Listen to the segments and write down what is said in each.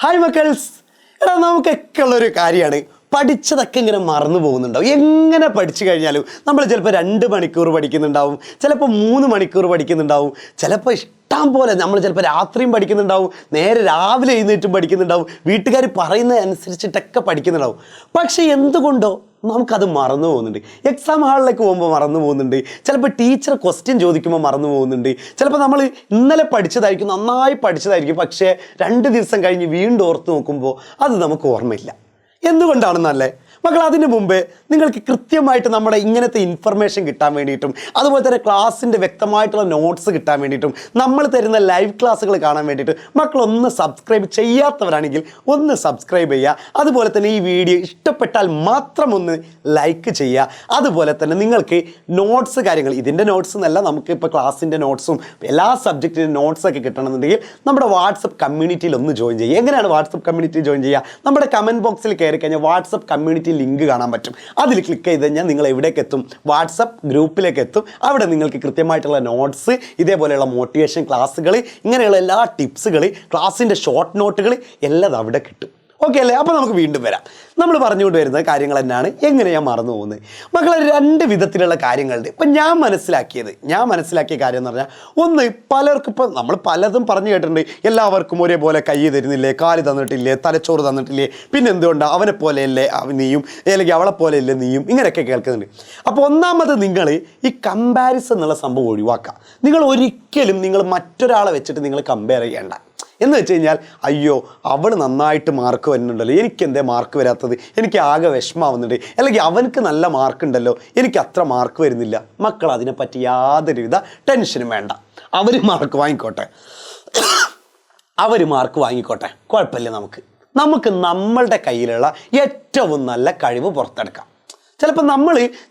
Hi മക്കൾസ്, എടാ നമുക്കൊക്കെ ഉള്ളൊരു കാര്യമാണ് പഠിച്ചതൊക്കെ ഇങ്ങനെ മറന്നു പോകുന്നുണ്ടാവും. എങ്ങനെ പഠിച്ചു കഴിഞ്ഞാലും നമ്മൾ ചിലപ്പോൾ 2 മണിക്കൂർ പഠിക്കുന്നുണ്ടാവും, ചിലപ്പോൾ 3 മണിക്കൂർ പഠിക്കുന്നുണ്ടാവും, ചിലപ്പോൾ ഇഷ്ടം പോലെ നമ്മൾ ചിലപ്പോൾ രാത്രിയും പഠിക്കുന്നുണ്ടാവും, നേരെ രാവിലെ എഴുന്നേറ്റും പഠിക്കുന്നുണ്ടാവും, വീട്ടുകാർ പറയുന്നതനുസരിച്ചിട്ടൊക്കെ പഠിക്കുന്നുണ്ടാവും. പക്ഷേ എന്തുകൊണ്ടോ നമുക്കത് മറന്നു പോകുന്നുണ്ട്. എക്സാം ഹാളിലേക്ക് പോകുമ്പോൾ മറന്നു പോകുന്നുണ്ട്, ചിലപ്പോൾ ടീച്ചർ ക്വസ്റ്റ്യൻ ചോദിക്കുമ്പോൾ മറന്നു പോകുന്നുണ്ട്, ചിലപ്പോൾ നമ്മൾ ഇന്നലെ പഠിച്ചതായിരിക്കും, നന്നായി പഠിച്ചതായിരിക്കും, പക്ഷേ 2 ദിവസം കഴിഞ്ഞ് വീണ്ടും ഓർത്ത് നോക്കുമ്പോൾ അത് നമുക്ക് ഓർമ്മയില്ല. എന്തുകൊണ്ടാണെന്നല്ലേ മക്കൾ, അതിന് മുമ്പേ നിങ്ങൾക്ക് കൃത്യമായിട്ട് നമ്മുടെ ഇങ്ങനത്തെ ഇൻഫർമേഷൻ കിട്ടാൻ വേണ്ടിയിട്ടും അതുപോലെ തന്നെ ക്ലാസ്സിൻ്റെ വ്യക്തമായിട്ടുള്ള നോട്ട്സ് കിട്ടാൻ വേണ്ടിയിട്ടും നമ്മൾ തരുന്ന ലൈവ് ക്ലാസ്സുകൾ കാണാൻ വേണ്ടിയിട്ട് മക്കളൊന്ന് സബ്സ്ക്രൈബ് ചെയ്യാത്തവരാണെങ്കിൽ ഒന്ന് സബ്സ്ക്രൈബ് ചെയ്യുക. അതുപോലെ തന്നെ ഈ വീഡിയോ ഇഷ്ടപ്പെട്ടാൽ മാത്രം ഒന്ന് ലൈക്ക് ചെയ്യുക. അതുപോലെ തന്നെ നിങ്ങൾക്ക് നോട്ട്സ് കാര്യങ്ങൾ, ഇതിൻ്റെ നോട്ട്സ് എന്നല്ല, നമുക്ക് ഇപ്പോൾ ക്ലാസ്സിൻ്റെ നോട്ട്സും എല്ലാ സബ്ജക്റ്റിൻ്റെ നോട്ട്സൊക്കെ കിട്ടണമെന്നുണ്ടെങ്കിൽ നമ്മുടെ വാട്സപ്പ് കമ്മ്യൂണിറ്റിയിൽ ഒന്ന് ജോയിൻ ചെയ്യുക. എങ്ങനെയാണ് വാട്സപ്പ് കമ്മ്യൂണിറ്റി ജോയിൻ ചെയ്യുക? നമ്മുടെ കമൻറ്റ് ബോക്സിൽ കയറി കഴിഞ്ഞാൽ വാട്സപ്പ് കമ്മ്യൂണിറ്റി ലിങ്ക് കാണാൻ പറ്റും. അതിൽ ക്ലിക്ക് ചെയ്ത് കഴിഞ്ഞാൽ നിങ്ങൾ എവിടേക്ക് എത്തും? വാട്സപ്പ് ഗ്രൂപ്പിലേക്ക് എത്തും. അവിടെ നിങ്ങൾക്ക് കൃത്യമായിട്ടുള്ള നോട്ട്സ്, ഇതേപോലെയുള്ള മോട്ടിവേഷൻ ക്ലാസ്സുകൾ, ഇങ്ങനെയുള്ള എല്ലാ ടിപ്സുകൾ, ക്ലാസ്സിൻ്റെ ഷോർട്ട് നോട്ടുകൾ എല്ലാം അവിടെ കിട്ടും. ഓക്കെ അല്ലേ? അപ്പോൾ നമുക്ക് വീണ്ടും വരാം. നമ്മൾ പറഞ്ഞുകൊണ്ട് വരുന്ന കാര്യങ്ങൾ തന്നെയാണ് എങ്ങനെ ഞാൻ മറന്നു പോകുന്നത്. മക്കളെ, 2 വിധത്തിലുള്ള കാര്യങ്ങളുണ്ട്. ഇപ്പം ഞാൻ മനസ്സിലാക്കിയ കാര്യം എന്ന് പറഞ്ഞാൽ, ഒന്ന്, പലർക്കും ഇപ്പം നമ്മൾ പലതും പറഞ്ഞു കേട്ടിട്ടുണ്ട്. എല്ലാവർക്കും ഒരേപോലെ കൈ തരുന്നില്ലേ, കാല് തന്നിട്ടില്ലേ, തലച്ചോറ് തന്നിട്ടില്ലേ, പിന്നെ എന്തുകൊണ്ടാണ് അവനെ പോലെയല്ലേ നീയും, അല്ലെങ്കിൽ അവളെ പോലെയല്ലേ നീയും, ഇങ്ങനെയൊക്കെ കേൾക്കുന്നുണ്ട്. അപ്പോൾ ഒന്നാമത്, നിങ്ങൾ ഈ കമ്പാരിസൺ എന്നുള്ള സംഭവം ഒഴിവാക്കുക. നിങ്ങൾ ഒരിക്കലും മറ്റൊരാളെ വെച്ചിട്ട് നിങ്ങൾ കമ്പയർ ചെയ്യേണ്ട. എന്ന് വെച്ച് കഴിഞ്ഞാൽ, അയ്യോ അവൾ നന്നായിട്ട് മാർക്ക് വരുന്നുണ്ടല്ലോ, എനിക്കെന്തേ മാർക്ക് വരാത്തത്, എനിക്ക് ആകെ വിഷമാവുന്നുണ്ട്, അല്ലെങ്കിൽ അവനക്ക് നല്ല മാർക്ക് ഉണ്ടല്ലോ, എനിക്ക് അത്ര മാർക്ക് വരുന്നില്ല. മക്കൾ, അതിനെപ്പറ്റി യാതൊരുവിധ ടെൻഷനും വേണ്ട. അവർ മാർക്ക് വാങ്ങിക്കോട്ടെ, കുഴപ്പമില്ല. നമുക്ക് നമ്മളുടെ കയ്യിലുള്ള ഏറ്റവും നല്ല കഴിവ് പുറത്തെടുക്കാം.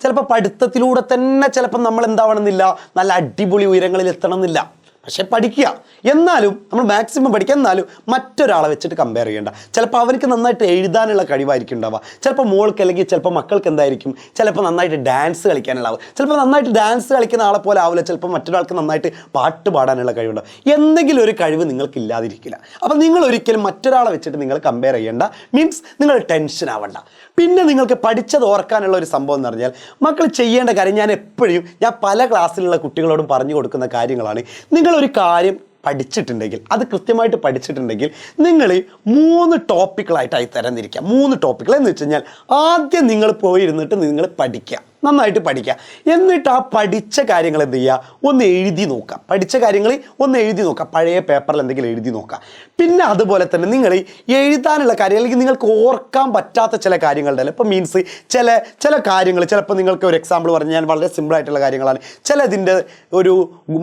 ചിലപ്പോൾ പഠിത്തത്തിലൂടെ തന്നെ ചിലപ്പോൾ നമ്മൾ എന്താവണമെന്നില്ല, നല്ല അടിപൊളി ഉയരങ്ങളിൽ എത്തണമെന്നില്ല. പക്ഷേ പഠിക്കുക, എന്നാലും നമ്മൾ മാക്സിമം പഠിക്കുക, എന്നാലും മറ്റൊരാളെ വെച്ചിട്ട് കമ്പയർ ചെയ്യേണ്ട. ചിലപ്പോൾ അവർക്ക് നന്നായിട്ട് എഴുതാനുള്ള കഴിവായിരിക്കും ഉണ്ടാവുക, ചിലപ്പോൾ മോൾക്ക് അല്ലെങ്കിൽ ചിലപ്പോൾ മക്കൾക്ക് എന്തായിരിക്കും, ചിലപ്പോൾ നന്നായിട്ട് ഡാൻസ് കളിക്കാനുള്ളാവും, ചിലപ്പോൾ നന്നായിട്ട് ഡാൻസ് കളിക്കുന്ന ആളെ പോലെ ആവില്ല, ചിലപ്പോൾ മറ്റൊരാൾക്ക് നന്നായിട്ട് പാട്ട് പാടാനുള്ള കഴിവുണ്ടാവും. എന്തെങ്കിലും ഒരു കഴിവ് നിങ്ങൾക്കില്ലാതിരിക്കില്ല. അപ്പോൾ നിങ്ങൾ ഒരിക്കലും മറ്റൊരാളെ വെച്ചിട്ട് നിങ്ങൾ കമ്പയർ ചെയ്യേണ്ട. മീൻസ് നിങ്ങൾ ടെൻഷൻ ആവണ്ട. പിന്നെ നിങ്ങൾക്ക് പഠിച്ചത് ഓർക്കാനുള്ള ഒരു സംഭവം എന്ന് പറഞ്ഞാൽ, മക്കൾ ചെയ്യേണ്ട കാര്യം, ഞാൻ പല ക്ലാസ്സിലുള്ള കുട്ടികളോടും പറഞ്ഞു കൊടുക്കുന്ന കാര്യങ്ങളാണ്. നിങ്ങളൊരു കാര്യം പഠിച്ചിട്ടുണ്ടെങ്കിൽ, അത് കൃത്യമായിട്ട് പഠിച്ചിട്ടുണ്ടെങ്കിൽ, നിങ്ങൾ 3 ടോപ്പിക്കുകളായിട്ടായി തരംതിരിക്കുക. 3 ടോപ്പിക്കുകൾ എന്ന് വെച്ച് കഴിഞ്ഞാൽ, ആദ്യം നിങ്ങൾ പോയിരുന്നിട്ട് നിങ്ങൾ പഠിക്കുക, നന്നായിട്ട് പഠിക്കുക. എന്നിട്ട് ആ പഠിച്ച കാര്യങ്ങൾ എന്ത് ചെയ്യുക, ഒന്ന് എഴുതി നോക്കുക. പഠിച്ച കാര്യങ്ങൾ ഒന്ന് എഴുതി നോക്കുക, പഴയ പേപ്പറിൽ എന്തെങ്കിലും എഴുതി നോക്കുക. പിന്നെ അതുപോലെ തന്നെ നിങ്ങൾ എഴുതാനുള്ള കാര്യം, അല്ലെങ്കിൽ നിങ്ങൾക്ക് ഓർക്കാൻ പറ്റാത്ത ചില കാര്യങ്ങളുണ്ടല്ലോ. ഇപ്പോൾ മീൻസ് ചില കാര്യങ്ങൾ, ചിലപ്പോൾ നിങ്ങൾക്ക് ഒരു എക്സാമ്പിൾ പറഞ്ഞാൽ, ഞാൻ വളരെ സിമ്പിളായിട്ടുള്ള കാര്യങ്ങളാണ്. ചിലതിൻ്റെ ഒരു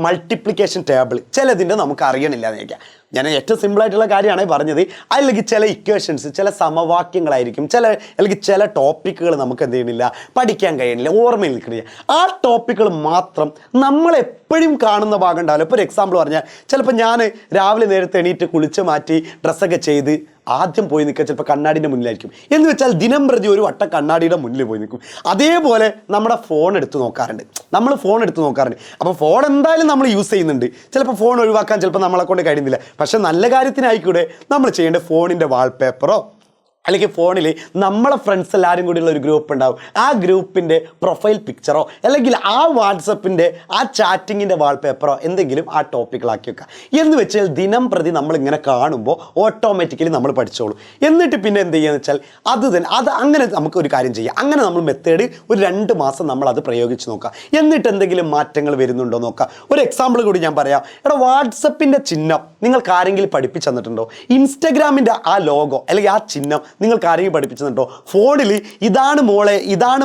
മൾട്ടിപ്ലിക്കേഷൻ ടേബിൾ ചിലതിൻ്റെ നമുക്ക് അറിയണില്ല എന്ന് ചോദിക്കാം. ഞാൻ ഏറ്റവും സിമ്പിളായിട്ടുള്ള കാര്യമാണ് പറഞ്ഞത്. അല്ലെങ്കിൽ ചില ഇക്വേഷൻസ്, ചില സമവാക്യങ്ങളായിരിക്കും, അല്ലെങ്കിൽ ചില ടോപ്പിക്കുകൾ നമുക്ക് എന്ത് ചെയ്യണില്ല, പഠിക്കാൻ കഴിയണില്ല, ഓർമ്മയിൽ നിൽക്കണില്ല. ആ ടോപ്പിക്കുകൾ മാത്രം നമ്മളെപ്പോഴും കാണുന്ന ഭാഗം ഉണ്ടാവില്ല. ഇപ്പോൾ ഒരു എക്സാമ്പിൾ പറഞ്ഞാൽ, ചിലപ്പോൾ ഞാൻ രാവിലെ നേരത്തെ എണീറ്റ് കുളിച്ച് മാറ്റി ഡ്രസ്സൊക്കെ ചെയ്ത് ആദ്യം പോയി നിൽക്കുക ചിലപ്പോൾ കണ്ണാടിൻ്റെ മുന്നിലായിരിക്കും. എന്ന് വെച്ചാൽ ദിനം പ്രതി ഒരു വട്ടം കണ്ണാടിയുടെ മുന്നിൽ പോയി നിൽക്കും. അതേപോലെ നമ്മുടെ ഫോൺ എടുത്ത് നോക്കാറുണ്ട്. അപ്പോൾ ഫോൺ എന്തായാലും നമ്മൾ യൂസ് ചെയ്യുന്നുണ്ട്. ചിലപ്പോൾ ഫോൺ ഒഴിവാക്കാൻ ചിലപ്പോൾ നമ്മളെ കൊണ്ട് കഴിയുന്നില്ല. പക്ഷെ നല്ല കാര്യത്തിനായിക്കൂടെ നമ്മൾ ചെയ്യേണ്ട ഫോണിൻ്റെ വാൾപേപ്പറോ, അല്ലെങ്കിൽ ഫോണിൽ നമ്മളെ ഫ്രണ്ട്സ് എല്ലാവരും കൂടിയുള്ള ഒരു ഗ്രൂപ്പ് ഉണ്ടാവും, ആ ഗ്രൂപ്പിൻ്റെ പ്രൊഫൈൽ പിക്ചറോ, അല്ലെങ്കിൽ ആ വാട്സപ്പിൻ്റെ ആ ചാറ്റിങ്ങിൻ്റെ വാൾപേപ്പറോ എന്തെങ്കിലും ആ ടോപ്പിക്കിലാക്കി വെക്കുക. എന്ന് വെച്ചാൽ ദിനം പ്രതി നമ്മളിങ്ങനെ കാണുമ്പോൾ ഓട്ടോമാറ്റിക്കലി നമ്മൾ പഠിച്ചോളൂ. എന്നിട്ട് പിന്നെ എന്ത് ചെയ്യുകയെന്ന് വെച്ചാൽ, അത് അങ്ങനെ നമുക്കൊരു കാര്യം ചെയ്യാം. അങ്ങനെ നമ്മൾ മെത്തേഡ് ഒരു 2 മാസം നമ്മളത് പ്രയോഗിച്ച് നോക്കുക. എന്നിട്ട് എന്തെങ്കിലും മാറ്റങ്ങൾ വരുന്നുണ്ടോ നോക്കുക. ഒരു എക്സാമ്പിൾ കൂടി ഞാൻ പറയാം. വാട്സപ്പിൻ്റെ ചിഹ്നം നിങ്ങൾക്ക് ആരെങ്കിലും പഠിപ്പിച്ചു തന്നിട്ടുണ്ടോ? ഇൻസ്റ്റഗ്രാമിൻ്റെ ആ ലോഗോ അല്ലെങ്കിൽ ആ ചിഹ്നം നിങ്ങൾക്ക് ആരെങ്കിലും പഠിപ്പിച്ചെന്നുണ്ടോ? ഫോണിൽ ഇതാണ്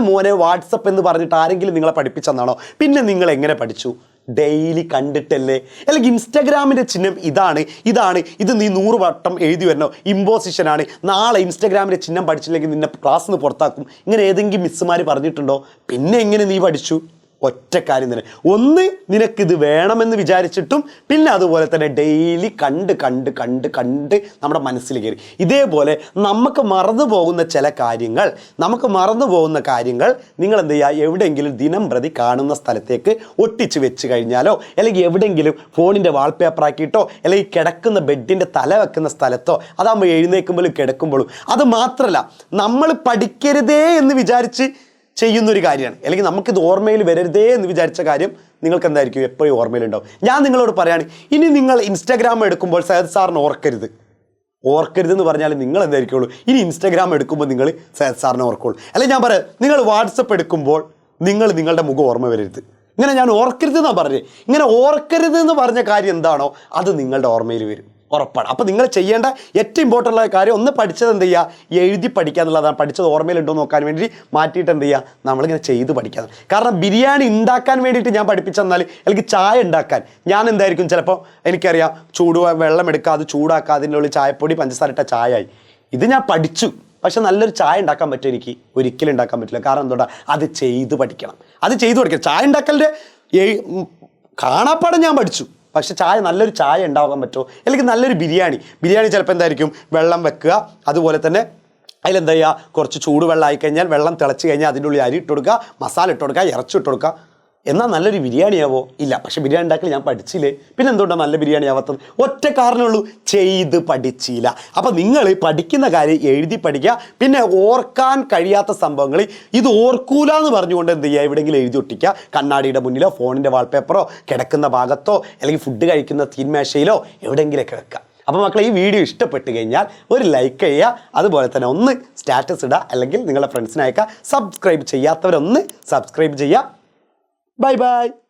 മോനെ വാട്സപ്പ് എന്ന് പറഞ്ഞിട്ട് ആരെങ്കിലും നിങ്ങളെ പഠിപ്പിച്ചെന്നാണോ? പിന്നെ നിങ്ങൾ എങ്ങനെ പഠിച്ചു? ഡെയിലി കണ്ടിട്ടല്ലേ? അല്ലെങ്കിൽ ഇൻസ്റ്റഗ്രാമിൻ്റെ ചിഹ്നം ഇത് നീ 100 വട്ടം എഴുതി വരണോ, ഇമ്പോസിഷനാണ്, നാളെ ഇൻസ്റ്റഗ്രാമിൻ്റെ ചിഹ്നം പഠിച്ചില്ലെങ്കിൽ നിന്നെ ക്ലാസ്സിൽ നിന്ന് പുറത്താക്കും, ഇങ്ങനെ ഏതെങ്കിലും മിസ്സുമാർ പറഞ്ഞിട്ടുണ്ടോ? പിന്നെ എങ്ങനെ നീ പഠിച്ചു? ഒറ്റ കാര്യം തന്നെ, ഒന്ന് നിനക്കിത് വേണമെന്ന് വിചാരിച്ചിട്ടും പിന്നെ അതുപോലെ തന്നെ ഡെയിലി കണ്ട് കണ്ട് കണ്ട് കണ്ട് നമ്മുടെ മനസ്സിൽ കയറി. ഇതേപോലെ നമുക്ക് മറന്നു പോകുന്ന ചില കാര്യങ്ങൾ, നിങ്ങൾ എന്ത് ചെയ്യുക, എവിടെയെങ്കിലും ദിനം പ്രതി കാണുന്ന സ്ഥലത്തേക്ക് ഒട്ടിച്ച് വെച്ച് കഴിഞ്ഞാലോ, അല്ലെങ്കിൽ എവിടെയെങ്കിലും ഫോണിൻ്റെ വാൾപേപ്പറാക്കിയിട്ടോ, അല്ലെങ്കിൽ കിടക്കുന്ന ബെഡിൻ്റെ തല വെക്കുന്ന സ്ഥലത്തോ, അതാകുമ്പോൾ എഴുന്നേൽക്കുമ്പോഴും കിടക്കുമ്പോഴും. അത് മാത്രമല്ല, നമ്മൾ പഠിക്കരുതേ എന്ന് വിചാരിച്ച് ചെയ്യുന്നൊരു കാര്യമാണ്, അല്ലെങ്കിൽ നമുക്കിത് ഓർമ്മയിൽ വരരുതേ എന്ന് വിചാരിച്ച കാര്യം നിങ്ങൾക്ക് എന്തായിരിക്കും എപ്പോഴും ഓർമ്മയിലുണ്ടാവും. ഞാൻ നിങ്ങളോട് പറയുകയാണ്, ഇനി നിങ്ങൾ ഇൻസ്റ്റാഗ്രാം എടുക്കുമ്പോൾ സയ്യിദ് സാറിന് ഓർക്കരുതെന്ന് പറഞ്ഞാൽ നിങ്ങൾ എന്തായിരിക്കുള്ളൂ, ഇനി ഇൻസ്റ്റാഗ്രാം എടുക്കുമ്പോൾ നിങ്ങൾ സയ്യിദ് സാറിനെ ഓർക്കുള്ളൂ. അല്ലെങ്കിൽ ഞാൻ പറയാം, നിങ്ങൾ വാട്സപ്പ് എടുക്കുമ്പോൾ നിങ്ങളുടെ മുഖം ഓർമ്മ വരരുത്. ഇങ്ങനെ ഞാൻ ഓർക്കരുതെന്നാണ് പറഞ്ഞത്. ഇങ്ങനെ ഓർക്കരുതെന്ന് പറഞ്ഞ കാര്യം എന്താണോ അത് നിങ്ങളുടെ ഓർമ്മയിൽ വരും, ഉറപ്പാണ്. അപ്പോൾ നിങ്ങൾ ചെയ്യേണ്ട ഏറ്റവും ഇമ്പോർട്ടൻ്റ് ആയ കാര്യം, ഒന്ന് പഠിച്ചത് എന്ത് ചെയ്യുക, എഴുതി പഠിക്കുക എന്നുള്ളതാണ്. പഠിച്ചത് ഓർമ്മയിലുണ്ടോ നോക്കാൻ വേണ്ടി മാറ്റിയിട്ട് എന്ത് ചെയ്യുക, നമ്മളിങ്ങനെ ചെയ്ത് പഠിക്കുക. കാരണം ബിരിയാണി ഉണ്ടാക്കാൻ വേണ്ടിയിട്ട് ഞാൻ പഠിപ്പിച്ചെന്നാൽ, അല്ലെങ്കിൽ ചായ ഉണ്ടാക്കാൻ ഞാൻ എന്തായിരിക്കും, ചിലപ്പോൾ എനിക്കറിയാം വെള്ളം എടുക്കുക, അത് ചൂടാക്കുക, അതിൻ്റെ ഉള്ളിൽ ചായപ്പൊടി പഞ്ചസാര ഇട്ട ചായയായി. ഇത് ഞാൻ പഠിച്ചു, പക്ഷെ നല്ലൊരു ചായ ഉണ്ടാക്കാൻ പറ്റും എനിക്ക് ഒരിക്കലും ഉണ്ടാക്കാൻ പറ്റില്ല. കാരണം എന്തുകൊണ്ടാണ്, അത് ചെയ്ത് പഠിക്കണം. ചായ ഉണ്ടാക്കലിൻ്റെ കാണാപ്പാടം ഞാൻ പഠിച്ചു, പക്ഷെ നല്ലൊരു ചായ ഉണ്ടാകാൻ പറ്റുമോ, അല്ലെങ്കിൽ നല്ലൊരു ബിരിയാണി ചിലപ്പോൾ എന്തായിരിക്കും, വെള്ളം വെക്കുക, അതുപോലെ തന്നെ അതിലെന്താ ചെയ്യുക, കുറച്ച് ചൂടുവെള്ളം ആയിക്കഴിഞ്ഞാൽ വെള്ളം തിളച്ച് കഴിഞ്ഞാൽ അതിൻ്റെ ഉള്ളിൽ അരി ഇട്ട് കൊടുക്കുക, മസാല ഇട്ട് കൊടുക്കുക, ഇറച്ചി ഇട്ട് കൊടുക്കുക. എന്നാൽ നല്ലൊരു ബിരിയാണി ആവോ? ഇല്ല. പക്ഷെ ബിരിയാണി ഉണ്ടാക്കൽ ഞാൻ പഠിച്ചില്ലേ, പിന്നെ എന്തുകൊണ്ടാണ് നല്ല ബിരിയാണി ആവാത്തത്? ഒറ്റ കാരണമുള്ളൂ, ചെയ്ത് പഠിച്ചില്ല. അപ്പോൾ നിങ്ങൾ പഠിക്കുന്ന കാര്യം എഴുതി പഠിക്കുക. പിന്നെ ഓർക്കാൻ കഴിയാത്ത സംഭവങ്ങൾ, ഇത് ഓർക്കൂല എന്ന് പറഞ്ഞുകൊണ്ട് എന്ത് ചെയ്യുക, എവിടെയെങ്കിലും എഴുതി ഒട്ടിക്കുക. കണ്ണാടിയുടെ മുന്നിലോ, ഫോണിൻ്റെ വാൾപേപ്പറോ, കിടക്കുന്ന ഭാഗത്തോ, അല്ലെങ്കിൽ ഫുഡ് കഴിക്കുന്ന തീന്മേശയിലോ എവിടെയെങ്കിലൊക്കെ വെക്കുക. അപ്പോൾ മക്കളെ, ഈ വീഡിയോ ഇഷ്ടപ്പെട്ട് കഴിഞ്ഞാൽ ഒരു ലൈക്ക് ചെയ്യുക, അതുപോലെ തന്നെ ഒന്ന് സ്റ്റാറ്റസ് ഇടുക, അല്ലെങ്കിൽ നിങ്ങളുടെ ഫ്രണ്ട്സിന് അയക്കുക. സബ്സ്ക്രൈബ് ചെയ്യാത്തവരൊന്ന് സബ്സ്ക്രൈബ് ചെയ്യുക. Bye bye.